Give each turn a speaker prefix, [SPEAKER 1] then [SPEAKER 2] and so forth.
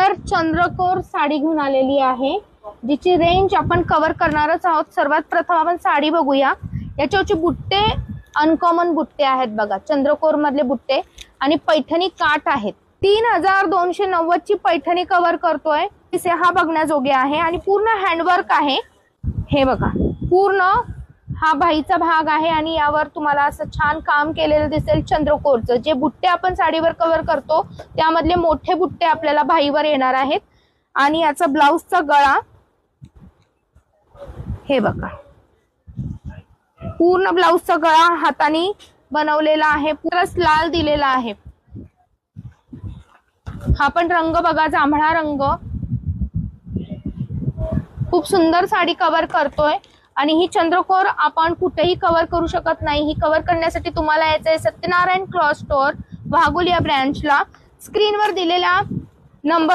[SPEAKER 1] तर चंद्रकोर साडी घेऊन आलेली आहे, जिची रेंज आपण कव्हर करणारच आहोत। सर्वात प्रथम आपण साडी बघूया। याच्यावरचे बुट्टे अनकॉमन बुट्टे आहेत बघा, चंद्रकोर मधले बुट्टे आणि पैठणी काठ आहेत। 3290 ची पैठणी कव्हर करतोय। हा बघण्याजोगे आहे आणि पूर्ण हँडवर्क आहे। हे बघा, पूर्ण हा भाईचा भाग आहे आणि यावर तुम्हाला असं छान काम केलेलं दिसेल चंद्रकोरचं। जे बुट्टे आपण साडीवर कव्हर करतो त्यामधले मोठे बुट्टे आपल्याला भाईवर येणार आहेत। आणि याचा ब्लाउजचा गळा हे बघा, पूर्ण ब्लाउजचा गळा हाताने बनवलेला आहे, पूर्ण लाल दिलेला आहे। हा पण रंग बघा, जांभळा रंग, खूप सुंदर साडी कव्हर करतोय। आणि ही चंद्रकोर आपण कुठेही कव्हर करू शकत नाही। ही कव्हर करण्यासाठी तुम्हाला यायचंय सत्यनारायण क्लॉथ स्टोअर, वाघोली या ब्रँचला। स्क्रीनवर दिलेला नंबर